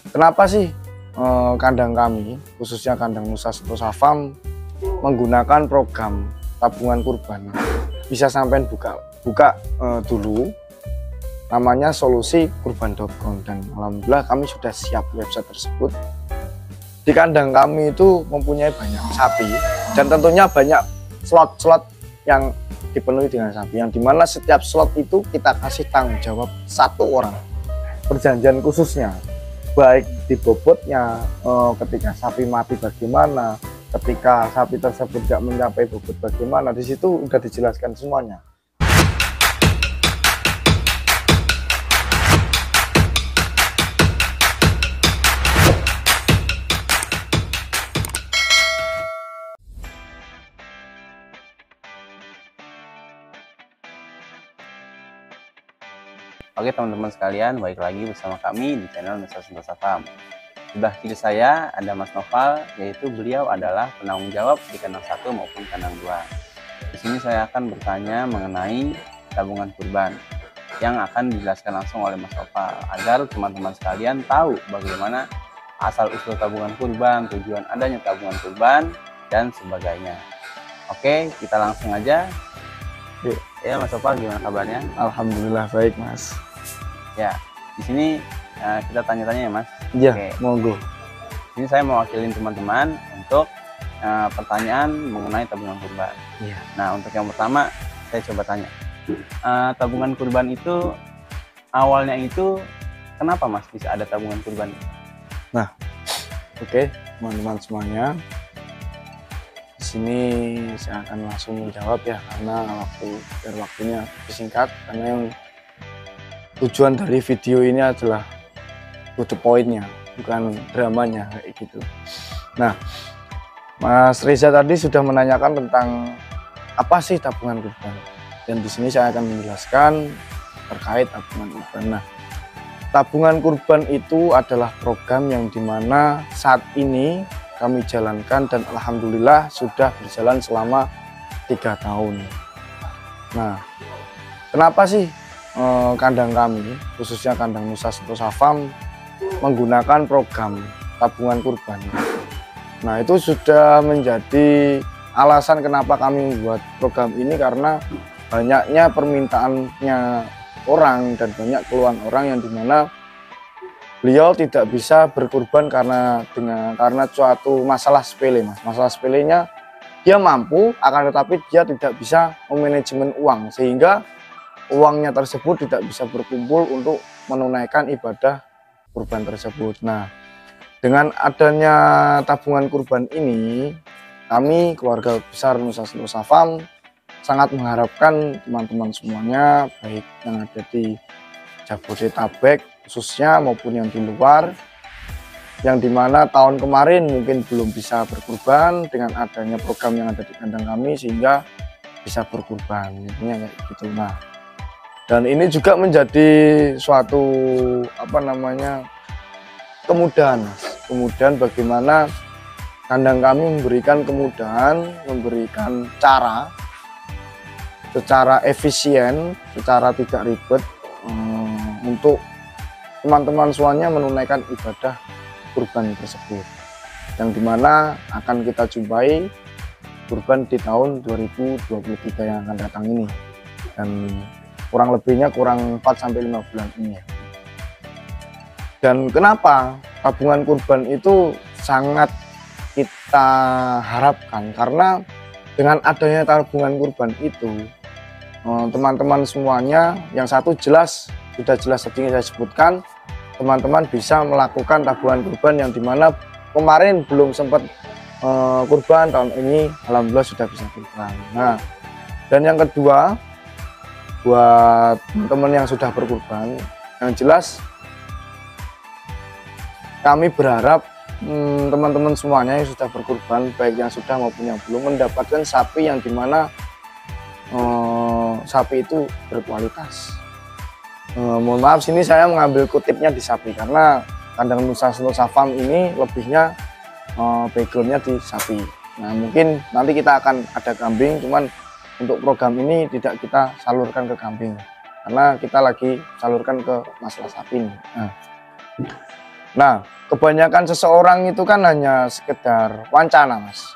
Kenapa sih kandang kami, khususnya kandang Nusa Sentosa Farm, menggunakan program tabungan kurban? Bisa sampai buka dulu, namanya solusikurban.com, dan alhamdulillah kami sudah siap website tersebut. Di kandang kami itu mempunyai banyak sapi dan tentunya banyak slot-slot yang dipenuhi dengan sapi, yang dimana setiap slot itu kita kasih tanggung jawab satu orang, perjanjian khususnya, baik di bobotnya, ketika sapi mati bagaimana, ketika sapi tersebut tidak mencapai bobot bagaimana, di situ sudah dijelaskan semuanya. Oke teman-teman sekalian, balik lagi bersama kami di channel Nusa Sentosa Farm. Sebelah kiri saya ada Mas Noval, yaitu beliau adalah penanggung jawab di kandang 1 maupun kandang 2. Di sini saya akan bertanya mengenai tabungan kurban yang akan dijelaskan langsung oleh Mas Noval, agar teman-teman sekalian tahu bagaimana asal usul tabungan kurban, tujuan adanya tabungan kurban, dan sebagainya. Oke, kita langsung aja. Ya Mas Noval, gimana kabarnya? Alhamdulillah baik Mas. Ya, di sini kita tanya-tanya ya Mas. Iya, Oke. monggo. Ini saya mewakilin teman-teman untuk pertanyaan mengenai tabungan kurban. Iya. Nah, untuk yang pertama saya coba tanya, tabungan kurban itu awalnya itu kenapa Mas bisa ada tabungan kurban? Nah, oke teman-teman semuanya, di sini saya akan langsung menjawab ya, karena waktunya disingkat, karena yang tujuan dari video ini adalah to the point-nya, bukan dramanya kayak gitu. Nah, Mas Reza tadi sudah menanyakan tentang apa sih tabungan kurban, dan di sini saya akan menjelaskan terkait tabungan kurban. Nah, tabungan kurban itu adalah program yang dimana saat ini kami jalankan dan alhamdulillah sudah berjalan selama 3 tahun. Nah, kenapa sih kandang kami, khususnya kandang Nusa Sentosa Farm, menggunakan program tabungan kurban? Nah, itu sudah menjadi alasan kenapa kami membuat program ini, karena banyaknya permintaannya orang dan banyak keluhan orang yang dimana beliau tidak bisa berkurban karena suatu masalah sepele, Mas. Masalah sepelenya, dia mampu, akan tetapi dia tidak bisa memanajemen uang, sehingga uangnya tersebut tidak bisa berkumpul untuk menunaikan ibadah kurban tersebut. Nah, dengan adanya tabungan kurban ini, kami keluarga besar Nusa Sentosa Farm sangat mengharapkan teman-teman semuanya, baik yang ada di Jabodetabek khususnya maupun yang di luar, yang dimana tahun kemarin mungkin belum bisa berkurban, dengan adanya program yang ada di kandang kami sehingga bisa berkurban, intinya kayak gitu. Nah, dan ini juga menjadi suatu kemudahan, Mas. Kemudahan bagaimana kandang kami memberikan kemudahan, memberikan cara secara efisien, secara tidak ribet, untuk teman-teman semuanya menunaikan ibadah kurban tersebut, yang dimana akan kita jumpai kurban di tahun 2023 yang akan datang ini, dan kurang lebihnya kurang 4-5 bulan ini ya. Dan kenapa tabungan kurban itu sangat kita harapkan? Karena dengan adanya tabungan kurban itu, teman-teman semuanya, yang satu sudah jelas tadi saya sebutkan, teman-teman bisa melakukan tabungan kurban, yang dimana kemarin belum sempat kurban, tahun ini alhamdulillah sudah bisa kurban. Nah, dan yang kedua, buat teman-teman yang sudah berkurban, yang jelas kami berharap teman-teman semuanya yang sudah berkurban, baik yang sudah maupun yang belum, mendapatkan sapi yang dimana sapi itu berkualitas. Mohon maaf, sini saya mengambil kutipnya di sapi, karena kandang Nusa Sentosa Farm ini lebihnya backgroundnya di sapi. Nah, mungkin nanti kita akan ada kambing, cuman untuk program ini tidak kita salurkan ke kambing, karena kita lagi salurkan ke masalah sapi. Nah, Nah, kebanyakan seseorang itu kan hanya sekedar wacana, Mas.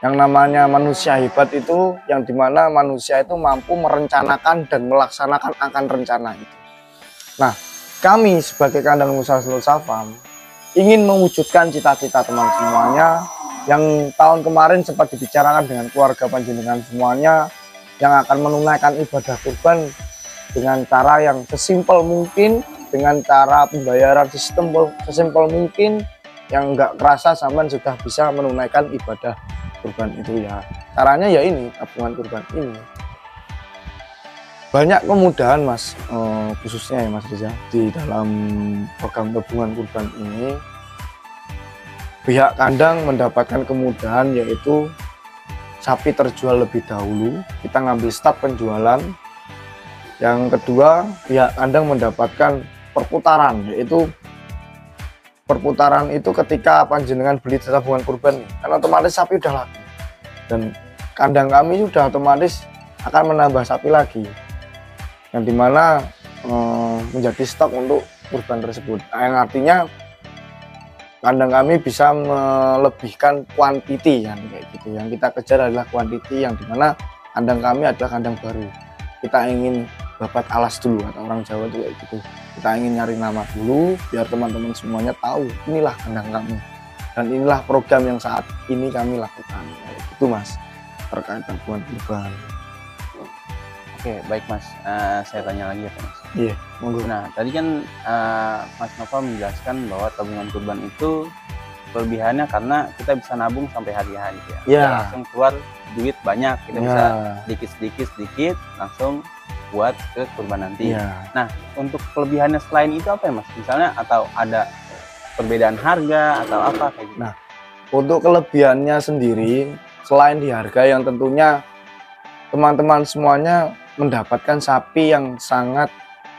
Yang namanya manusia hebat itu yang dimana manusia itu mampu merencanakan dan melaksanakan akan rencana itu. Nah, kami sebagai Kandang Nusa Slosa Farm ingin mewujudkan cita-cita teman semuanya yang tahun kemarin sempat dibicarakan dengan keluarga panjenengan semuanya, yang akan menunaikan ibadah kurban dengan cara yang sesimpel mungkin, dengan cara pembayaran sesimpel mungkin, yang enggak kerasa sampean sudah bisa menunaikan ibadah kurban itu ya. Caranya ya ini, tabungan kurban ini. Banyak kemudahan, Mas, khususnya ya Mas Riza, di dalam program tabungan kurban ini. Pihak kandang mendapatkan kemudahan, yaitu sapi terjual lebih dahulu, kita ngambil start penjualan. Yang kedua, pihak kandang mendapatkan perputaran, yaitu perputaran itu ketika panjenengan beli tabungan kurban, kan otomatis sapi udah laku, dan kandang kami sudah otomatis akan menambah sapi lagi, yang dimana menjadi stok untuk kurban tersebut. Yang artinya kandang kami bisa melebihkan kuantiti, kan kayak gitu. Yang kita kejar adalah kuantiti, yang dimana kandang kami adalah kandang baru. Kita ingin babat alas dulu, atau orang Jawa itu kayak gitu. Kita ingin nyari nama dulu biar teman-teman semuanya tahu inilah kandang kami dan inilah program yang saat ini kami lakukan. Itu Mas, terkait tabungan kurban. Oke, baik Mas. Saya tanya lagi ya Mas. Iya, monggo. Nah, tadi kan Mas Nova menjelaskan bahwa tabungan kurban itu kelebihannya karena kita bisa nabung sampai hari-hari ya. Ya. Langsung keluar duit banyak, kita Ya. bisa sedikit langsung buat ke kurban nanti. Ya. Nah, untuk kelebihannya selain itu apa ya Mas? Misalnya atau ada perbedaan harga atau apa kayak gitu? Nah, untuk kelebihannya sendiri selain di harga, yang tentunya teman-teman semuanya mendapatkan sapi yang sangat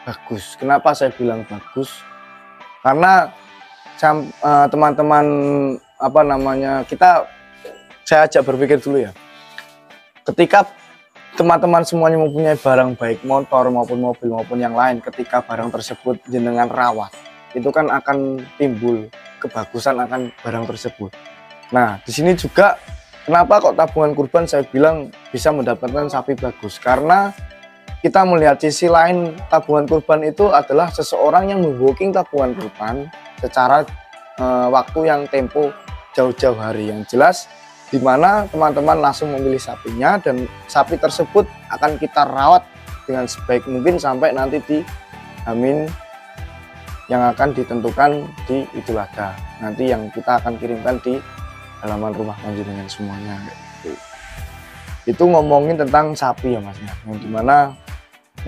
bagus. Kenapa saya bilang bagus? Karena teman-teman saya ajak berpikir dulu ya. Ketika teman-teman semuanya mempunyai barang, baik motor maupun mobil maupun yang lain, ketika barang tersebut jenengan rawat, itu kan akan timbul kebagusan akan barang tersebut. Nah, di sini juga kenapa kok tabungan kurban saya bilang bisa mendapatkan sapi bagus, karena kita melihat sisi lain. Tabungan kurban itu adalah seseorang yang membooking tabungan kurban secara waktu yang tempo jauh-jauh hari, yang jelas di mana teman-teman langsung memilih sapinya, dan sapi tersebut akan kita rawat dengan sebaik mungkin sampai nanti di Amin yang akan ditentukan di Idul Adha nanti, yang kita akan kirimkan di halaman rumah panjenengan semuanya. Itu ngomongin tentang sapi ya Mas, yang dimana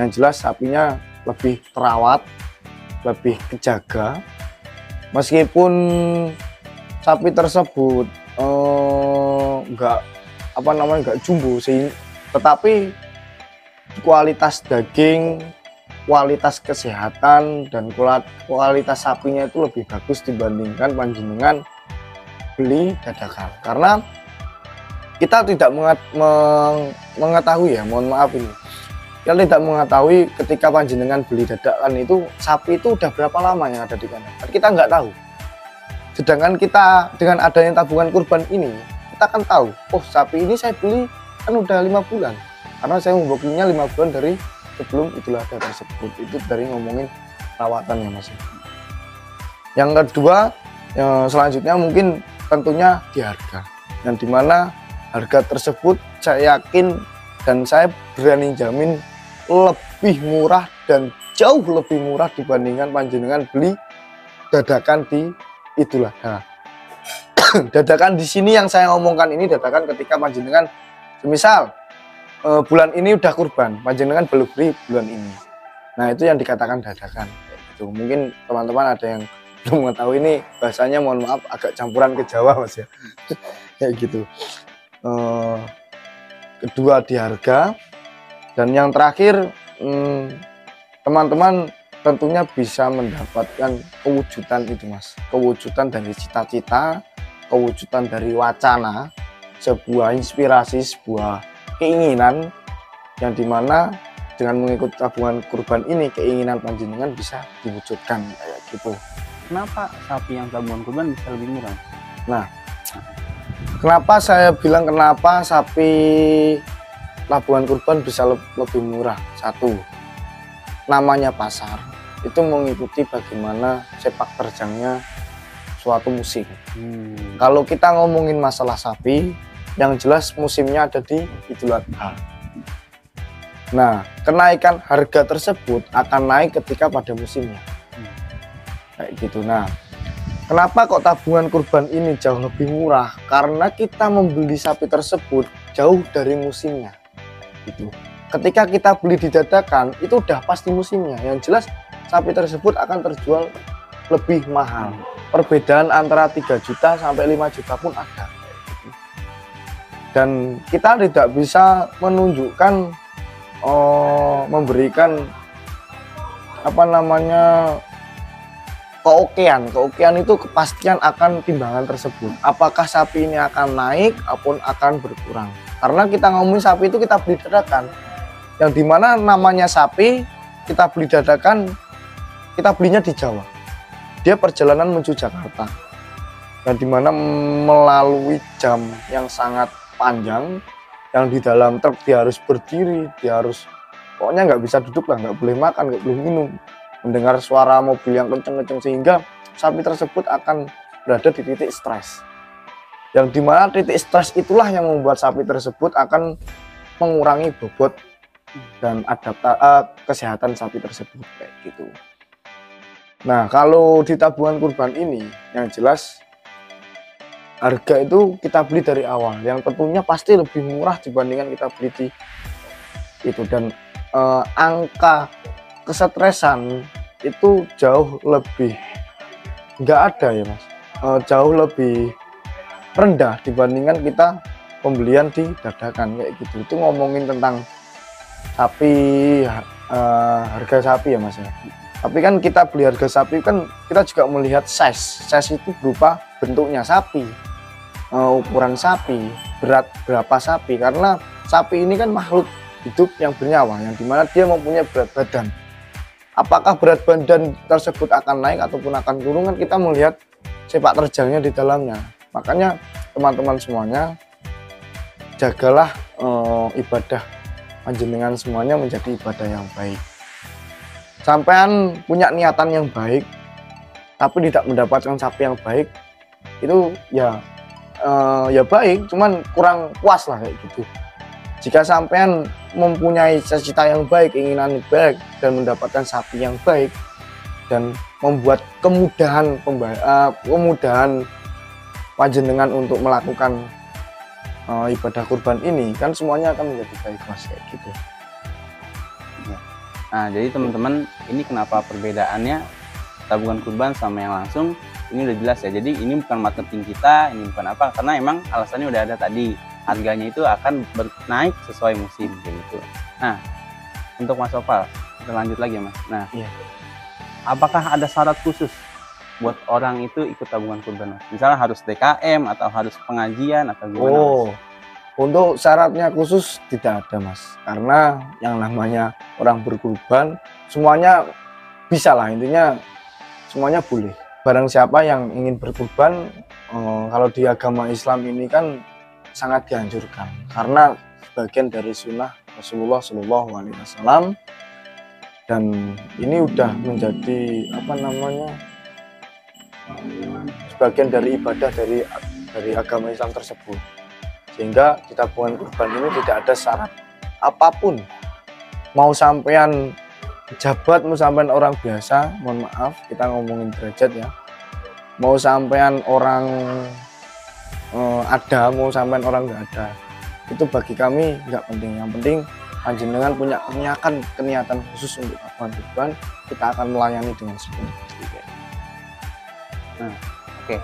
yang jelas sapinya lebih terawat, lebih kejaga, meskipun sapi tersebut nggak jumbo sih, tetapi kualitas daging, kualitas kesehatan, dan kualitas sapinya itu lebih bagus dibandingkan panjenengan beli dadakan. Karena kita tidak mengetahui ya, mohon maaf ini, kita tidak mengetahui ketika panjenengan beli dadakan itu sapi itu udah berapa lama yang ada di kandang, kita nggak tahu. Sedangkan kita dengan adanya tabungan kurban ini, kita kan tahu, oh sapi ini saya beli kan udah 5 bulan, karena saya membookingnya 5 bulan dari sebelum Idul Adha tersebut. Itu dari ngomongin perawatannya Mas. Yang kedua, selanjutnya mungkin tentunya di harga, yang dimana harga tersebut saya yakin dan saya berani jamin lebih murah dan jauh lebih murah dibandingkan panjenengan beli dadakan di Idul Adha. Dadakan di sini yang saya ngomongkan ini dadakan ketika panjenengan semisal bulan ini udah kurban, panjenengan belum beli bulan ini. Nah, itu yang dikatakan dadakan. Itu mungkin teman-teman ada yang belum mengetahui, ini bahasanya mohon maaf agak campuran ke Jawa Mas ya. Kayak gitu. Kedua di harga, dan yang terakhir teman-teman tentunya bisa mendapatkan kewujudan itu Mas, kewujudan dari cita-cita, kewujudan dari wacana, sebuah inspirasi, sebuah keinginan, yang dimana dengan mengikuti tabungan kurban ini keinginan panjenengan bisa diwujudkan kayak gitu. kenapa sapi yang tabungan kurban bisa lebih murah? Nah, kenapa saya bilang kenapa sapi tabungan kurban bisa lebih murah? Satu, namanya pasar, itu mengikuti bagaimana sepak terjangnya suatu musim. Kalau kita ngomongin masalah sapi, yang jelas musimnya ada di Idul Adha. Nah, kenaikan harga tersebut akan naik ketika pada musimnya. Kayak gitu. Nah, kenapa kok tabungan kurban ini jauh lebih murah? Karena kita membeli sapi tersebut jauh dari musimnya. Gitu. Ketika kita beli di dadakan, itu udah pasti musimnya. Yang jelas sapi tersebut akan terjual lebih mahal. Perbedaan antara 3 juta sampai 5 juta pun ada. Dan kita tidak bisa menunjukkan memberikan keokean itu kepastian akan timbangan tersebut. Apakah sapi ini akan naik ataupun akan berkurang? Karena kita ngomongin sapi itu kita beli dadakan. Yang dimana namanya sapi kita beli dadakan, kita belinya di Jawa. Dia perjalanan menuju Jakarta, dan dimana melalui jam yang sangat panjang, yang di dalam truk dia harus berdiri, dia harus pokoknya nggak bisa duduk lah, nggak boleh makan, nggak boleh minum, mendengar suara mobil yang kenceng-kenceng, sehingga sapi tersebut akan berada di titik stres. Yang dimana titik stres itulah yang membuat sapi tersebut akan mengurangi bobot dan kesehatan sapi tersebut kayak gitu. Nah, kalau di tabungan kurban ini yang jelas harga itu kita beli dari awal, yang tentunya pasti lebih murah dibandingkan kita beli di itu, dan angka kesetresan itu jauh lebih nggak ada ya Mas, jauh lebih rendah dibandingkan kita pembelian di dadakan kayak gitu. Itu ngomongin tentang sapi, harga sapi ya Mas ya. Tapi kan kita beli harga sapi kan kita juga melihat size itu berupa bentuknya sapi, ukuran sapi, berat berapa sapi, karena sapi ini kan makhluk hidup yang bernyawa, yang dimana dia mempunyai berat badan. Apakah berat badan tersebut akan naik ataupun akan turun, kan kita melihat sepak terjangnya di dalamnya. Makanya teman-teman semuanya, jagalah ibadah panjenengan semuanya menjadi ibadah yang baik. Sampean punya niatan yang baik tapi tidak mendapatkan sapi yang baik, itu ya baik, cuman kurang puas lah kayak gitu. Jika sampean mempunyai cita-cita yang baik, keinginan yang baik, dan mendapatkan sapi yang baik dan membuat kemudahan panjenengan untuk melakukan ibadah kurban ini, kan semuanya akan menjadi baik Mas kayak gitu. Nah, jadi teman-teman, ini kenapa perbedaannya tabungan kurban sama yang langsung, ini udah jelas ya. Jadi ini bukan marketing kita, ini bukan apa, karena emang alasannya udah ada tadi, harganya itu akan naik sesuai musim gitu. Nah, untuk Mas Opal, kita lanjut lagi Mas. Nah, iya. Apakah ada syarat khusus buat orang itu ikut tabungan kurban? Misalnya harus DKM atau harus pengajian atau gimana? Mas? Untuk syaratnya khusus tidak ada Mas, karena yang namanya orang berkurban semuanya bisa lah, intinya semuanya boleh. Barang siapa yang ingin berkurban, kalau di agama Islam ini kan sangat dianjurkan, karena bagian dari sunnah Rasulullah SAW, dan ini udah menjadi sebagian dari ibadah dari agama Islam tersebut. Sehingga di tabungan kurban ini tidak ada syarat apapun. Mau sampean pejabat, mau sampean orang biasa, mohon maaf kita ngomongin derajat ya. Mau sampean orang ada, mau sampean orang nggak ada, itu bagi kami nggak penting. Yang penting panjenengan punya niatan khusus untuk tabungan kurban, kita akan melayani dengan sepenuh hati. Nah, oke.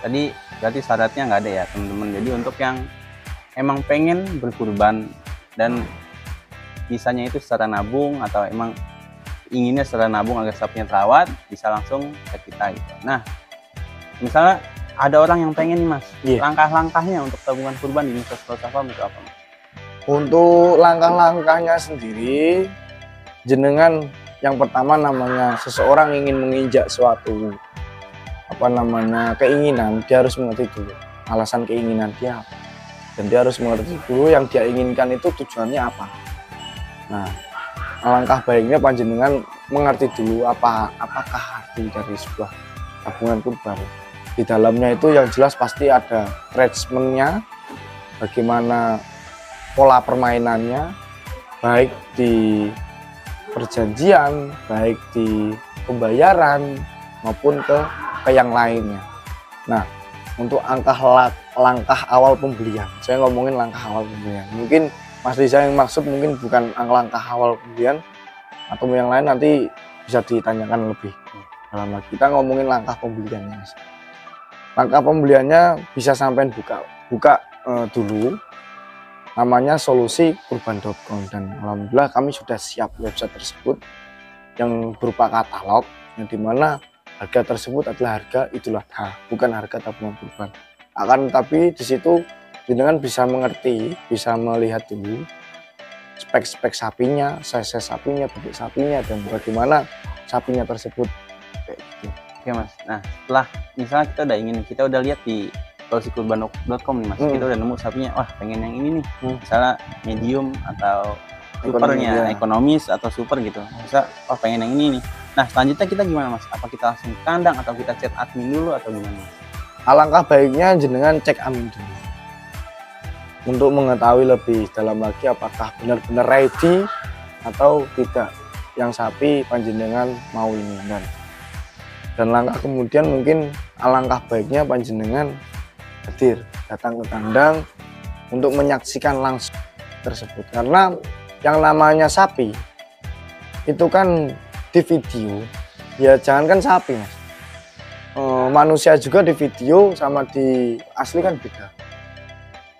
Tadi berarti syaratnya nggak ada ya teman-teman. Jadi untuk yang emang pengen berkurban dan bisanya itu secara nabung, atau emang inginnya secara nabung agar sapinya terawat, bisa langsung ke kita gitu. Nah, misalnya ada orang yang pengen nih Mas, langkah-langkahnya untuk tabungan kurban di Universitas Falsafah itu apa Mas? Untuk langkah-langkahnya sendiri, jenengan yang pertama namanya seseorang ingin menginjak suatu keinginan, dia harus mengerti dulu alasan keinginan dia apa. Dan dia harus mengerti dulu yang dia inginkan itu tujuannya apa. Nah, alangkah baiknya panjenengan mengerti dulu apakah arti dari sebuah tabungan kurban. Di dalamnya itu yang jelas pasti ada treatmentnya, bagaimana pola permainannya, baik di perjanjian, baik di pembayaran maupun ke yang lainnya. Nah, untuk langkah awal pembelian, saya ngomongin langkah awal pembelian. Mungkin Mas Riza yang maksud mungkin bukan langkah awal pembelian, atau yang lain nanti bisa ditanyakan lebih dalam lagi. Kita ngomongin langkah pembeliannya, Mas. Langkah pembeliannya bisa sampai buka dulu, namanya solusikurban.com, dan alhamdulillah kami sudah siap website tersebut yang berupa katalog, yang dimana harga tersebut adalah harga Idul Adha, bukan harga tabungan kurban. Akan tetapi di situ jenengan bisa mengerti, bisa melihat dulu spek-spek sapinya, size sapinya, bentuk sapinya, dan bagaimana sapinya tersebut kayak gitu. Oke Mas. Nah, setelah misalnya kita udah lihat di solusikurban.com nih Mas, kita udah nemu sapinya, wah pengen yang ini nih, misalnya medium atau supernya, ekonomis atau super gitu. Bisa, wah pengen yang ini nih. Nah, selanjutnya kita gimana Mas? Apa kita langsung ke kandang atau kita chat admin dulu atau gimana Mas? Alangkah baiknya jenengan cek admin dulu untuk mengetahui lebih dalam lagi apakah benar-benar ready atau tidak yang sapi panjenengan mau ini. Dan langkah kemudian mungkin alangkah baiknya panjenengan datang ke kandang untuk menyaksikan langsung tersebut, karena yang namanya sapi itu kan di video, ya jangankan sapi Mas, manusia juga di video sama di asli kan beda,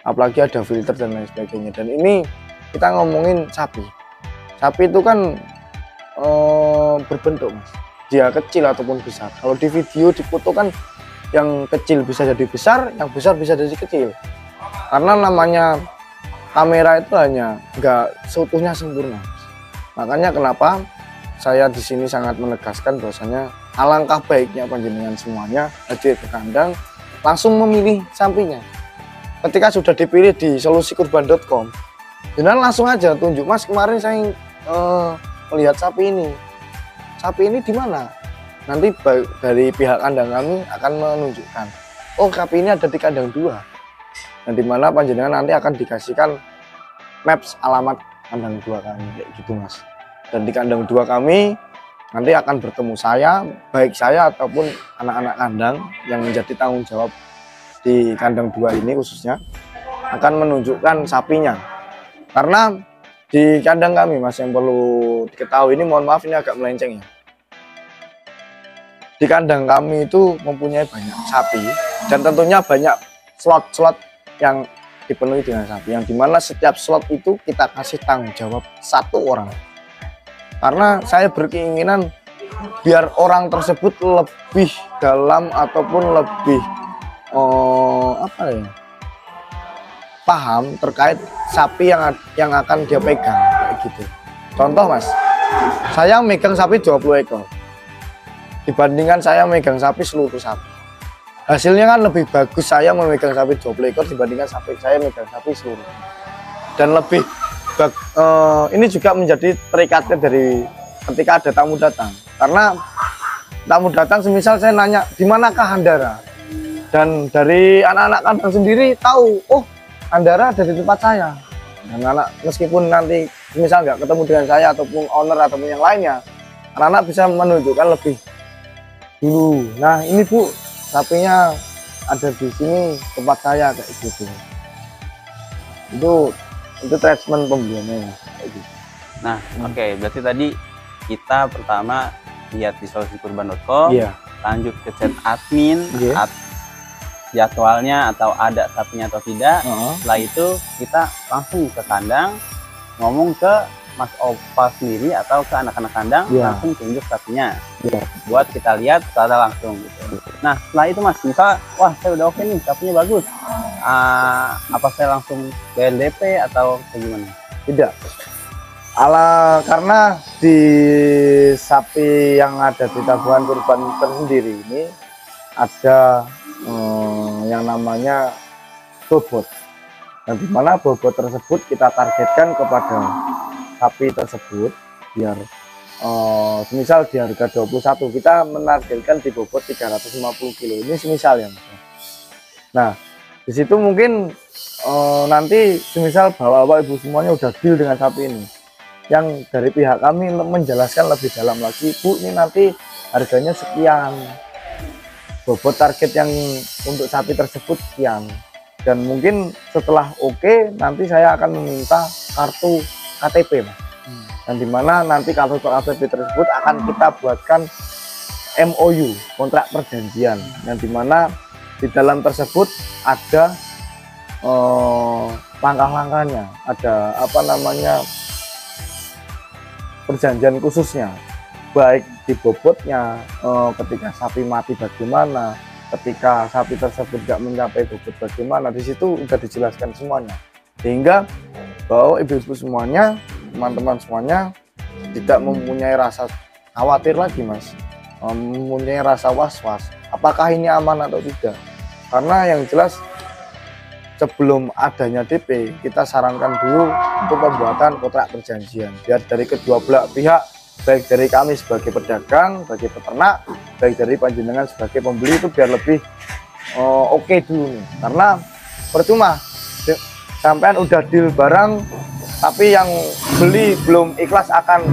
apalagi ada filter dan lain sebagainya. Dan ini kita ngomongin sapi itu kan berbentuk Mas, dia kecil ataupun besar. Kalau di video, di foto kan yang kecil bisa jadi besar, yang besar bisa jadi kecil, karena namanya kamera itu hanya nggak seutuhnya sempurna Mas. Makanya kenapa saya di sini sangat menegaskan bahwasanya alangkah baiknya panjenengan semuanya hadir ke kandang, langsung memilih sapinya. Ketika sudah dipilih di solusikurban.com, jenengan langsung aja tunjuk, Mas kemarin saya melihat sapi ini di mana? Nanti dari pihak kandang kami akan menunjukkan, oh sapi ini ada di kandang 2, dan dimana panjenengan nanti akan dikasihkan maps alamat kandang 2 kami kayak gitu Mas. Dan di kandang 2 kami nanti akan bertemu saya, baik saya ataupun anak-anak kandang yang menjadi tanggung jawab di kandang 2 ini khususnya akan menunjukkan sapinya. Karena di kandang kami Mas, yang perlu diketahui ini, mohon maaf ini agak melenceng ya, di kandang kami itu mempunyai banyak sapi, dan tentunya banyak slot-slot yang dipenuhi dengan sapi, yang dimana setiap slot itu kita kasih tanggung jawab 1 orang. Karena saya berkeinginan biar orang tersebut lebih dalam ataupun lebih paham terkait sapi yang akan dia pegang kayak gitu. Contoh Mas, saya megang sapi 20 ekor dibandingkan saya megang sapi seluruh sapi. Hasilnya kan lebih bagus saya memegang sapi 20 ekor dibandingkan saya megang sapi seluruh. Dan lebih ini juga menjadi terikatnya dari ketika ada tamu datang, karena tamu datang semisal saya nanya di manakah Andara, dan dari anak-anak kandang sendiri tahu, oh Andara ada di tempat saya. Dan anak meskipun nanti misal nggak ketemu dengan saya ataupun owner ataupun yang lainnya, anak-anak bisa menunjukkan lebih dulu, nah ini Bu sapinya ada di sini tempat saya kayak gitu. Itu treatment pembeliannya kayak gitu. Nah, oke, berarti tadi kita pertama lihat di solusikurban.com, lanjut ke chat admin, jadwalnya atau ada sapinya atau tidak. Setelah itu kita langsung ke kandang, ngomong ke Mas Opa sendiri atau ke anak-anak kandang, langsung tunjuk sapinya buat kita lihat secara langsung gitu. Nah setelah itu Mas, misal wah saya udah oke nih, sapinya bagus, apa saya langsung ke LDP atau bagaimana? Tidak, Karena di sapi yang ada di tabungan kurban tersendiri ini ada yang namanya bobot. Dan di mana bobot tersebut kita targetkan kepada sapi tersebut biar semisal di harga 21 kita menargetkan di bobot 350 kilo ini semisal ya Mas. Nah di situ mungkin nanti semisal bapak ibu semuanya udah deal dengan sapi ini, yang dari pihak kami menjelaskan lebih dalam lagi, Bu ini nanti harganya sekian, bobot target yang untuk sapi tersebut sekian, dan mungkin setelah oke nanti saya akan meminta kartu KTP Mas. Dan dimana nanti kartu KTP tersebut akan kita buatkan MOU, kontrak perjanjian, yang dimana di dalam tersebut ada langkah-langkahnya, ada apa namanya perjanjian khususnya, baik di bobotnya, ketika sapi mati bagaimana, ketika sapi tersebut tidak mencapai bobot bagaimana, di situ sudah dijelaskan semuanya, sehingga bahwa ibu-ibu semuanya, teman-teman semuanya tidak mempunyai rasa khawatir lagi Mas, mempunyai rasa was-was apakah ini aman atau tidak. Karena yang jelas sebelum adanya DP kita sarankan dulu untuk pembuatan kontrak perjanjian biar dari kedua belah pihak, baik dari kami sebagai pedagang, sebagai peternak, baik dari panjenengan sebagai pembeli, itu biar lebih oke dulu nih. Karena percuma sampean udah deal barang tapi yang beli belum ikhlas akan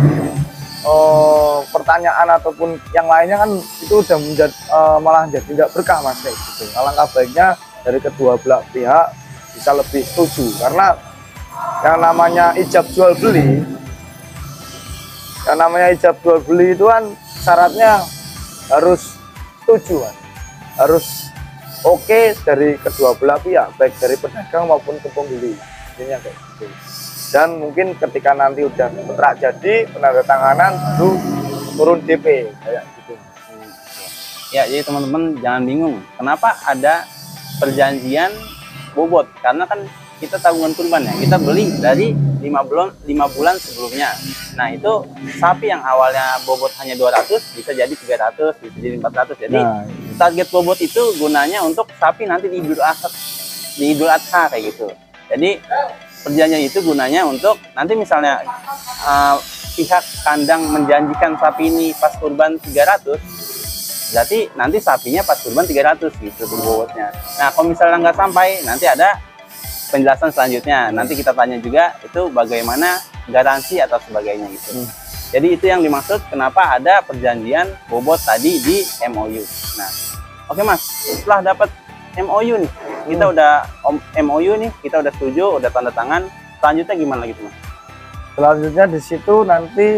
pertanyaan ataupun yang lainnya, kan itu udah menjadi malah jadi tidak berkah Mas kayak gitu. Alangkah baiknya dari kedua belah pihak bisa lebih setuju, karena yang namanya ijab jual beli, itu kan syaratnya harus setuju kan? Harus oke dari kedua belah pihak, baik dari pedagang maupun ke pembeli, intinya kayak gitu. Dan mungkin ketika nanti udah kontrak jadi, penandatanganan baru turun DP kayak gitu. Ya, jadi teman-teman jangan bingung kenapa ada perjanjian bobot, karena kan kita tabungan kurban ya, kita beli dari 5 bulan sebelumnya. Nah itu sapi yang awalnya bobot hanya 200 bisa jadi 300, bisa jadi 400. Jadi target bobot itu gunanya untuk sapi nanti di Idul Adha kayak gitu. Jadi perjanjian itu gunanya untuk nanti misalnya pihak kandang menjanjikan sapi ini pas kurban 300, berarti nanti sapinya pas kurban 300 gitu bobotnya. Nah kalau misalnya nggak sampai, nanti ada penjelasan selanjutnya. Nanti kita tanya juga itu bagaimana garansi atau sebagainya gitu. Jadi itu yang dimaksud kenapa ada perjanjian bobot tadi di MOU. Nah oke Mas, setelah dapat MOU nih, kita udah MOU nih, kita udah setuju, udah tanda tangan. Selanjutnya gimana lagi Mas? Selanjutnya di situ nanti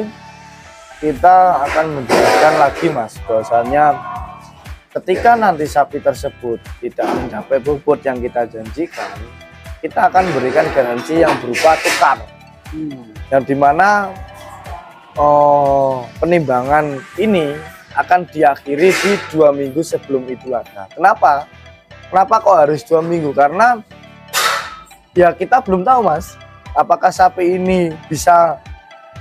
kita akan menjelaskan lagi Mas, bahwasannya ketika nanti sapi tersebut tidak mencapai bobot yang kita janjikan, kita akan berikan garansi yang berupa tukar, yang dimana penimbangan ini akan diakhiri di 2 minggu sebelum Idul Adha. Kenapa kok harus 2 minggu? Karena ya kita belum tahu Mas, apakah sapi ini bisa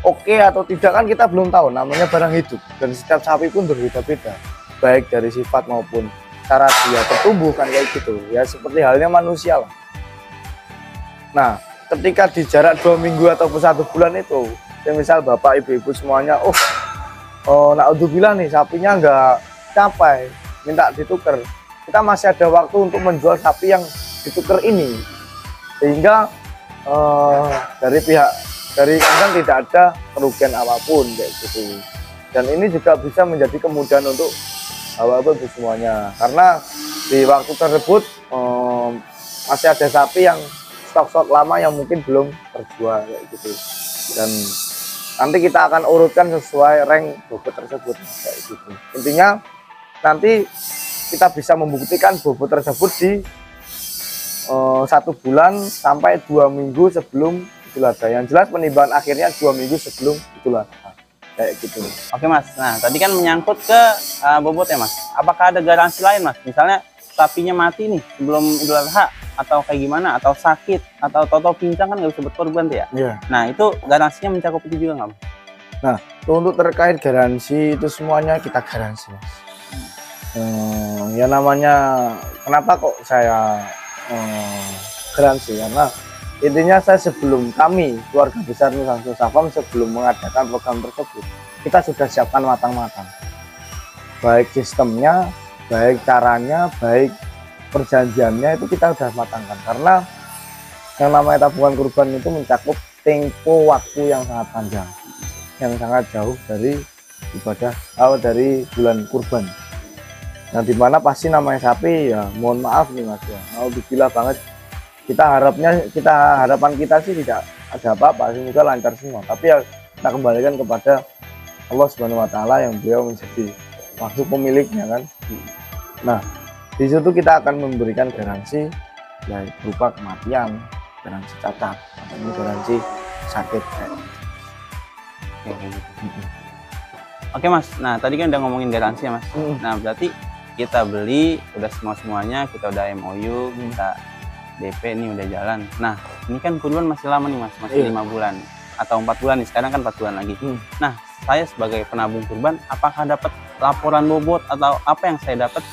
oke atau tidak, kan kita belum tahu, namanya barang hidup dan setiap sapi pun berbeda-beda, baik dari sifat maupun cara dia bertumbuh kan kayak gitu ya, seperti halnya manusia lah. Nah ketika di jarak 2 minggu ataupun 1 bulan itu, ya misal bapak ibu-ibu semuanya naudzubillah nih sapinya nggak capai, minta ditukar, kita masih ada waktu untuk menjual sapi yang ditukar ini, sehingga dari kandang tidak ada kerugian apapun kayak gitu. Dan ini juga bisa menjadi kemudahan untuk bapak-ibu semuanya, karena di waktu tersebut masih ada sapi yang stok-stok lama yang mungkin belum terjual kayak gitu. Dan nanti kita akan urutkan sesuai rank bobot tersebut kayak gitu. Intinya nanti kita bisa membuktikan bobot tersebut di 1 bulan sampai 2 minggu sebelum Idul Adha. Yang jelas penimbangan akhirnya 2 minggu sebelum Idul Adha kayak gitu. Oke Mas, nah tadi kan menyangkut ke bobot ya Mas, apakah ada garansi lain Mas? Misalnya sapinya mati nih sebelum Idul Adha, atau kayak gimana, atau sakit, atau toto pincang kan nggak bisa buat korban tuh ya. Iya. Nah itu garansinya mencakup itu juga nggak Mas? Nah, untuk terkait garansi itu semuanya kita garansi, Mas. Ya namanya kenapa kok saya garansi, karena intinya saya sebelum kami keluarga besar Nusantara Farm sebelum mengadakan program tersebut, kita sudah siapkan matang-matang, baik sistemnya, baik caranya, baik perjanjiannya, itu kita sudah matangkan. Karena yang namanya tabungan kurban itu mencakup tempo waktu yang sangat panjang, yang sangat jauh dari ibadah dari bulan kurban. Nah, dimana pasti namanya sapi ya, mohon maaf nih Mas ya, mau dibilang banget, harapan kita sih tidak ada apa-apa, semoga lancar semua, tapi ya kita kembalikan kepada Allah Subhanahu wa Ta'ala yang beliau menjadi maksud pemiliknya kan. Nah, di situ kita akan memberikan garansi ya berupa kematian, garansi cacat, atau garansi sakit. Oke Mas, nah tadi kan udah ngomongin garansi ya Mas. Nah berarti kita beli udah semuanya, kita udah MOU, kita DP nih udah jalan. Nah ini kan kurban masih lama nih Mas, masih 5 bulan atau 4 bulan nih, sekarang kan 4 bulan lagi. Nah saya sebagai penabung kurban, apakah dapat laporan bobot atau apa yang saya dapat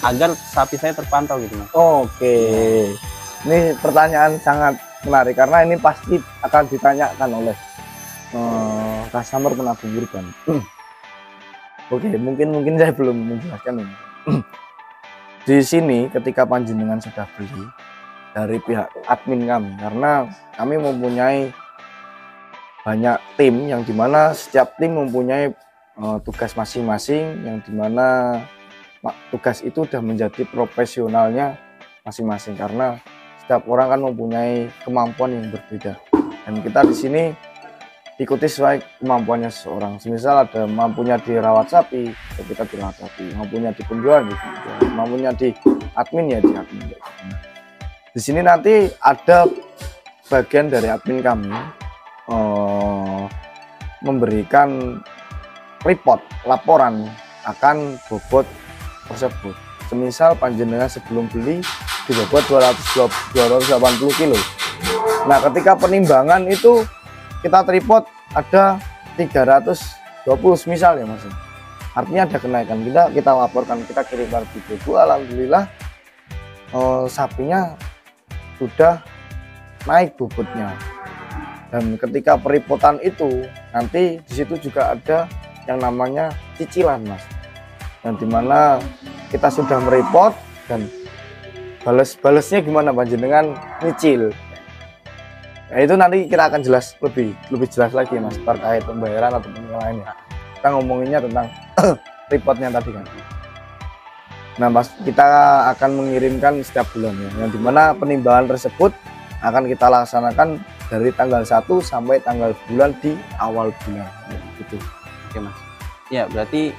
agar sapi saya terpantau gitu Mas? Oke, ini pertanyaan sangat menarik karena ini pasti akan ditanyakan oleh customer penabung kurban. Oke, mungkin saya belum menjelaskan ini. Di sini ketika panjenengan sudah beli dari pihak admin kami, karena kami mempunyai banyak tim yang dimana setiap tim mempunyai tugas masing-masing, yang dimana tugas itu sudah menjadi profesionalnya masing-masing, karena setiap orang kan mempunyai kemampuan yang berbeda, dan kita di sini ikuti sesuai kemampuannya seseorang. Semisal ada mampunya dirawat sapi, ya kita dirawat sapi, mampunya di penjual, mampunya di admin ya di admin. Di sini nanti ada bagian dari admin kami memberikan report, laporan akan bobot tersebut. Semisal panjenengan sebelum beli dibobot 280 kilo. Nah, ketika penimbangan itu kita tripod ada 320 misal ya Mas. Artinya ada kenaikan, kita laporkan, kita kirimkan video. Alhamdulillah sapinya sudah naik bobotnya. Dan ketika peripotan itu nanti di situ juga ada yang namanya cicilan Mas. Dan dimana kita sudah merepot dan balas-balasnya gimana panjenengan nyicil. Nah, itu nanti kita akan jelas lebih jelas lagi Mas terkait pembayaran atau yang lainnya. Kita ngomonginnya tentang reportnya tadi kan. Nah Mas, kita akan mengirimkan setiap bulan ya, yang dimana penimbangan tersebut akan kita laksanakan dari tanggal 1 sampai tanggal bulan di awal bulan gitu. Oke Mas. Ya berarti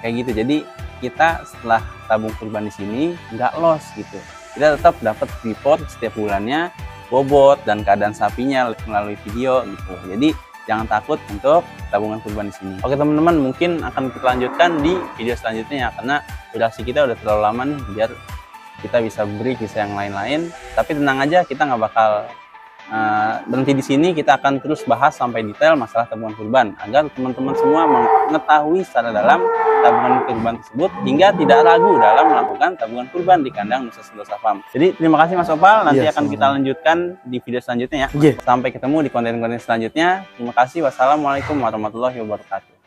kayak gitu. Jadi kita setelah tabung kurban di sini nggak loss gitu. Kita tetap dapat report setiap bulannya, bobot dan keadaan sapinya melalui video gitu. Jadi jangan takut untuk tabungan kurban di sini. Oke teman-teman, mungkin akan kita lanjutkan di video selanjutnya ya, karena durasi kita udah terlalu lama nih, biar kita bisa beri kisah yang lain-lain. Tapi tenang aja, kita nggak bakal berhenti di sini. Kita akan terus bahas sampai detail masalah tabungan kurban agar teman-teman semua mengetahui secara dalam tabungan kurban tersebut hingga tidak ragu dalam melakukan tabungan kurban di kandang Nusa Sentosa Farm. Jadi terima kasih Mas Opal, nanti akan kita lanjutkan di video selanjutnya ya. Sampai ketemu di konten-konten selanjutnya. Terima kasih. Wassalamualaikum warahmatullahi wabarakatuh.